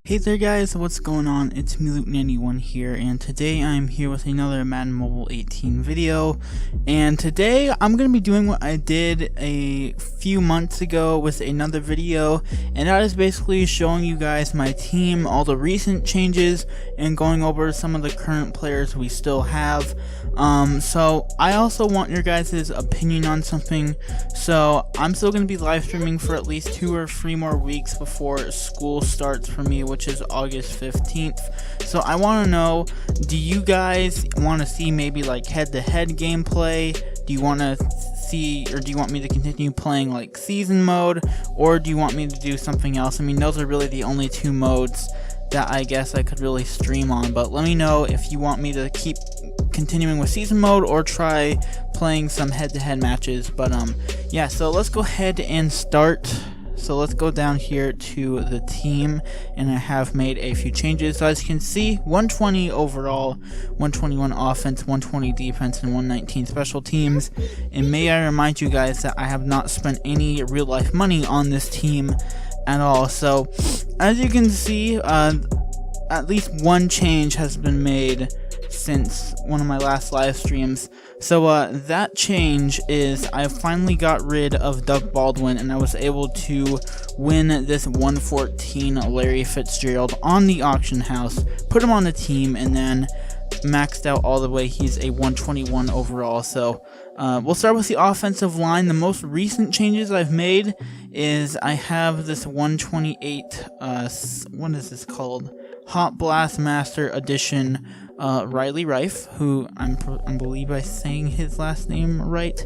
Hey there guys, what's going on? It's me Luke91 here, and today I'm here with another Madden Mobile 18 video. And today I'm going to be doing what I did a few months ago with another video, and that is basically showing you guys my team, all the recent changes, and going over some of the current players we still have. So I also want your guys' opinion on something. So I'm still going to be live streaming for at least 2 or 3 more weeks before school starts for me, which is August 15th. So I want to know, do you guys want to see maybe like head-to-head gameplay? Do you want to see, or do you want me to continue playing like season mode, or do you want me to do something else? I mean, those are really the only 2 modes that I guess I could really stream on, but let me know if you want me to keep continuing with season mode or try playing some head-to-head matches. But yeah, so let's go ahead and start. So let's go down here to the team, and I have made a few changes. So as you can see, 120 overall, 121 offense, 120 defense, and 119 special teams. And may I remind you guys that I have not spent any real life money on this team at all. So as you can see, at least one change has been made since one of my last live streams. So that change is I finally got rid of Doug Baldwin, and I was able to win this 114 Larry Fitzgerald on the auction house, put him on the team, and then maxed out all the way. He's a 121 overall. So we'll start with the offensive line. The most recent changes I've made is I have this 128 what is this called, Hot Blast Master Edition, Riley Rife, who I believe I'm saying his last name right.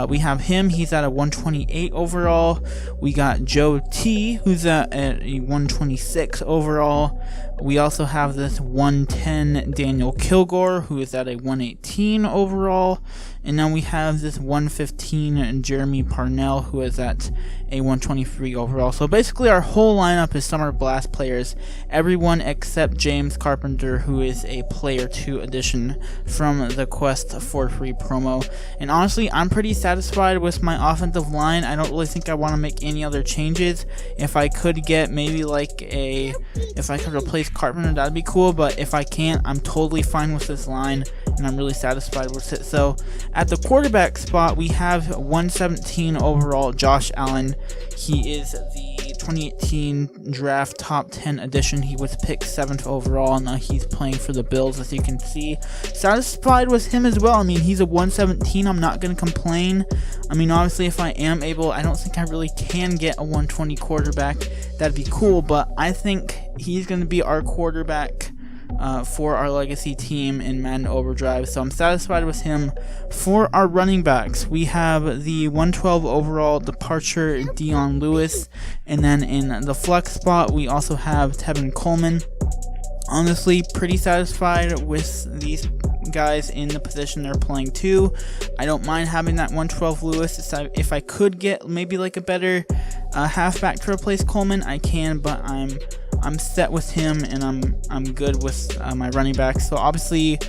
We have him, he's at a 128 overall. We got Joe T, who's at a 126 overall. We also have this 110 Daniel Kilgore, who is at a 118 overall. And then we have this 115 Jeremy Parnell, who is at a 123 overall. So basically our whole lineup is Summer Blast players. Everyone except James Carpenter, who is a Player 2 edition from the Quest for Free promo. And honestly, I'm pretty satisfied with my offensive line. I don't really think I want to make any other changes. If I could get maybe like if I could replace Carpenter, that'd be cool. But if I can't, I'm totally fine with this line, and I'm really satisfied with it. So at the quarterback spot, we have 117 overall Josh Allen. He is the 2018 draft top 10 edition. He was picked 7th overall, and now he's playing for the Bills, as you can see. Satisfied with him as well. I mean, he's a 117. I'm not going to complain. I mean, obviously, if I am able, I don't think I really can get a 120 quarterback. That'd be cool, but I think he's going to be our quarterback for our legacy team in Madden Overdrive, so I'm satisfied with him. For our running backs, we have the 112 overall departure Dion Lewis, and then in the flex spot we also have Tevin Coleman. Honestly, pretty satisfied with these guys in the position they're playing too. I don't mind having that 112 Lewis. If I could get maybe like a better halfback to replace Coleman, I can, but I'm set with him, and I'm good with my running backs. So obviously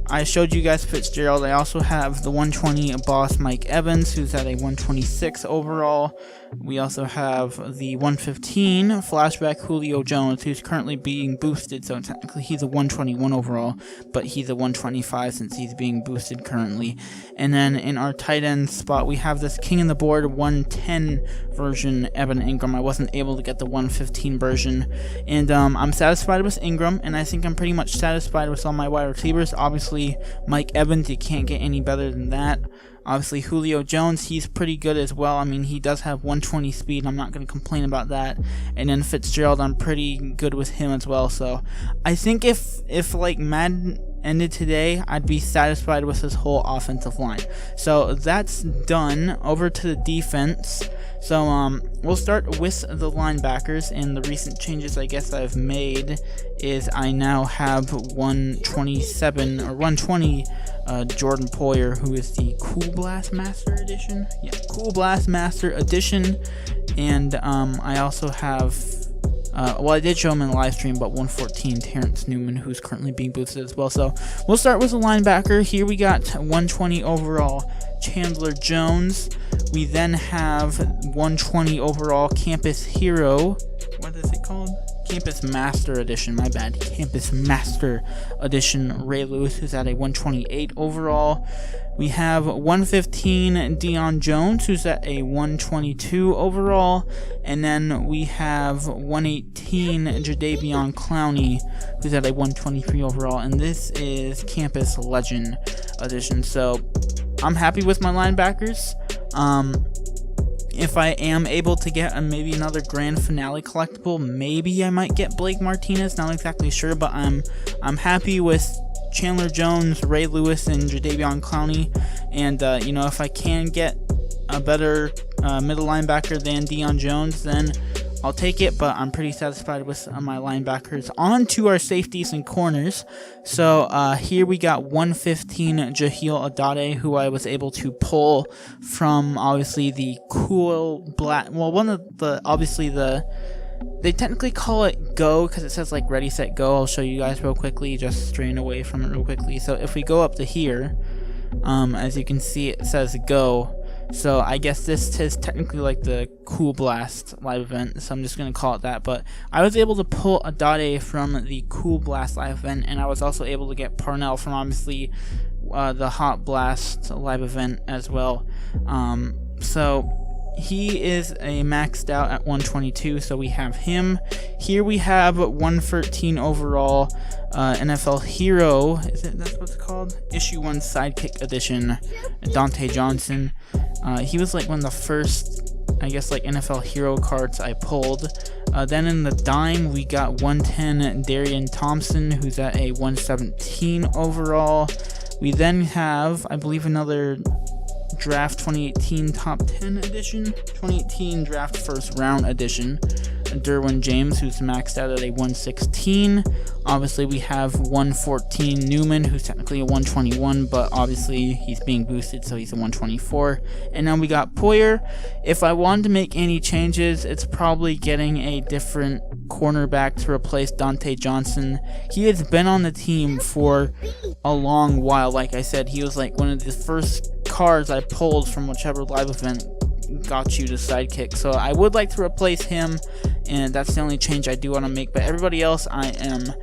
I showed you guys Fitzgerald. I also have the 120 boss Mike Evans, who's at a 126 overall. We also have the 115 flashback Julio Jones, who's currently being boosted, so technically he's a 121 overall, but he's a 125 since he's being boosted currently. And then in our tight end spot, we have this king in the board 110 version Evan Ingram. I wasn't able to get the 115 version, and I'm satisfied with Ingram, and I think I'm pretty much satisfied with all my wide receivers. Obviously Mike Evans, you can't get any better than that. Obviously Julio Jones, he's pretty good as well. I mean, he does have 120 speed. I'm not going to complain about that. And then Fitzgerald, I'm pretty good with him as well. So I think if like Madden ended today, I'd be satisfied with this whole offensive line. So that's done. Over to the defense. So we'll start with the linebackers, and the recent changes I guess I've made is I now have 127 or 120 Jordan Poyer, who is the Cool Blast Master Edition. Yeah, Cool Blast Master Edition. And I also have well, I did show him in the live stream, but 114 Terrence Newman, who's currently being boosted as well. So we'll start with the linebacker. Here we got 120 overall Chandler Jones. We then have 120 overall Campus Hero. What is it called? Campus Master Edition, my bad, Campus Master Edition Ray Lewis, who's at a 128 overall. We have 115 Deion Jones, who's at a 122 overall, and then we have 118 Jadeveon Clowney, who's at a 123 overall, and this is Campus Legend Edition. So I'm happy with my linebackers. If I am able to get maybe another grand finale collectible, maybe I might get Blake Martinez. Not exactly sure, but I'm happy with Chandler Jones, Ray Lewis, and Jadeveon Clowney. And you know, if I can get a better middle linebacker than Deion Jones, then I'll take it, but I'm pretty satisfied with my linebackers. On to our safeties and corners. So here we got 115 Jahlil Adate, who I was able to pull from obviously the cool black, well, one of the, obviously they technically call it Go because it says like Ready, Set, Go. I'll show you guys real quickly, just straying away from it real quickly. So if we go up to here, as you can see, it says Go. So I guess this is technically like the Cool Blast live event, so I'm just going to call it that. But I was able to pull Adate from the Cool Blast live event, and I was also able to get Parnell from obviously the Hot Blast live event as well. So he is a maxed out at 122, so we have him. Here we have 113 overall NFL Hero, that's what it's called? Issue 1 Sidekick Edition, Dante Johnson. He was like one of the first, I guess, like NFL Hero cards I pulled. Then in the dime, we got 110 Darian Thompson, who's at a 117 overall. We then have, I believe, another Draft 2018 Top 10 Edition, 2018 Draft First Round Edition, Derwin James, who's maxed out at a 116. Obviously, we have 114 Newman, who's technically a 121, but obviously he's being boosted, so he's a 124. And now we got Poyer. If I wanted to make any changes, it's probably getting a different cornerback to replace Dante Johnson. He has been on the team for a long while. Like I said, he was like one of the first cards I pulled from whichever live event got you to sidekick. So I would like to replace him, and that's the only change I do want to make. But everybody else I am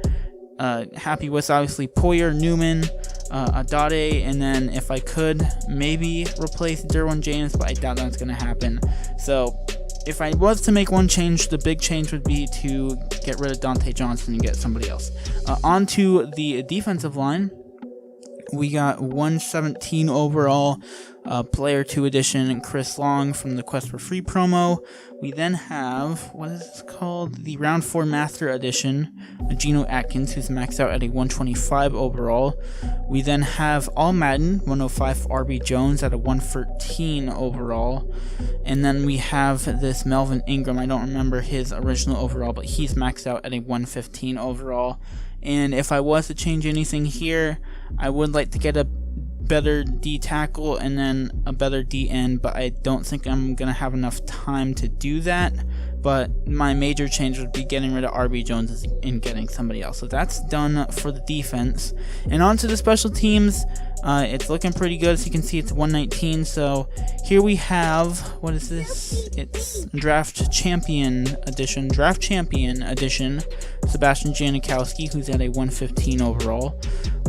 happy with. Obviously Poyer, Newman, Adate, and then if I could maybe replace Derwin James, but I doubt that's going to happen. So if I was to make one change, the big change would be to get rid of Dante Johnson and get somebody else. On to the defensive line. We got 117 overall, Player 2 Edition, Chris Long from the Quest for Free promo. We then have, what is this called? The Round 4 Master Edition, Geno Atkins, who's maxed out at a 125 overall. We then have All Madden, 105 RB Jones at a 113 overall. And then we have this Melvin Ingram. I don't remember his original overall, but he's maxed out at a 115 overall. And if I was to change anything here, I would like to get a better D tackle and then a better D end, but I don't think I'm going to have enough time to do that. But my major change would be getting rid of RB Jones and getting somebody else. So that's done for the defense. And on to the special teams. It's looking pretty good. As you can see, it's 119. So here we have, what is this? It's Draft Champion Edition, Sebastian Janikowski, who's at a 115 overall.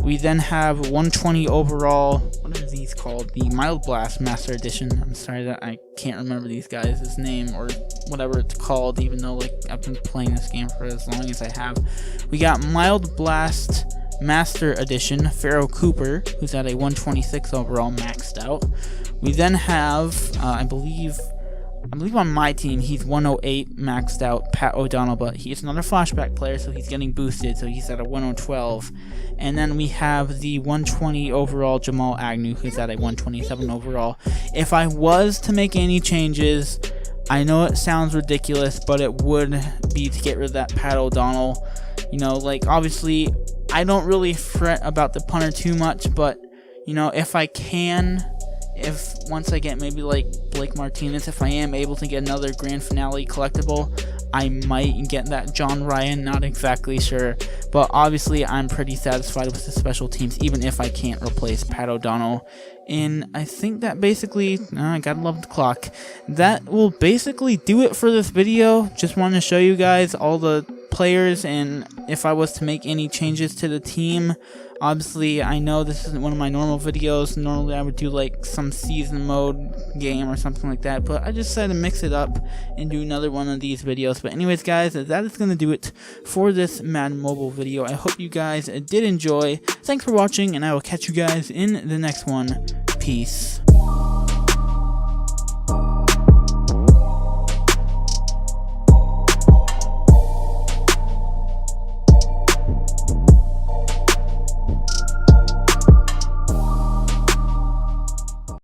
We then have 120 overall, what are these called? The Mild Blast Master Edition. I'm sorry that I can't remember these guys' name or whatever it's called, even though like I've been playing this game for as long as I have. We got Mild Blast Master Edition, Pharaoh Cooper, who's at a 126 overall, maxed out. We then have, I believe on my team, he's 108 maxed out, Pat O'Donnell, but he's another flashback player, so he's getting boosted, so he's at a 112. And then we have the 120 overall Jamal Agnew, who's at a 127 overall. If I was to make any changes, I know it sounds ridiculous, but it would be to get rid of that Pat O'Donnell. You know, like, obviously, I don't really fret about the punter too much, but, you know, if I can, once I get maybe like Blake Martinez, if I am able to get another grand finale collectible, I might get that John Ryan, not exactly sure, but obviously I'm pretty satisfied with the special teams, even if I can't replace Pat O'Donnell. And I think that basically, I gotta love the clock, that will basically do it for this video. Just wanted to show you guys all the players, and if I was to make any changes to the team. Obviously, I know this isn't one of my normal videos. Normally I would do like some season mode game or something like that, but I just decided to mix it up and do another one of these videos. But anyways guys, that is going to do it for this Madden Mobile video. I hope you guys did enjoy. Thanks for watching, and I will catch you guys in the next one. Peace.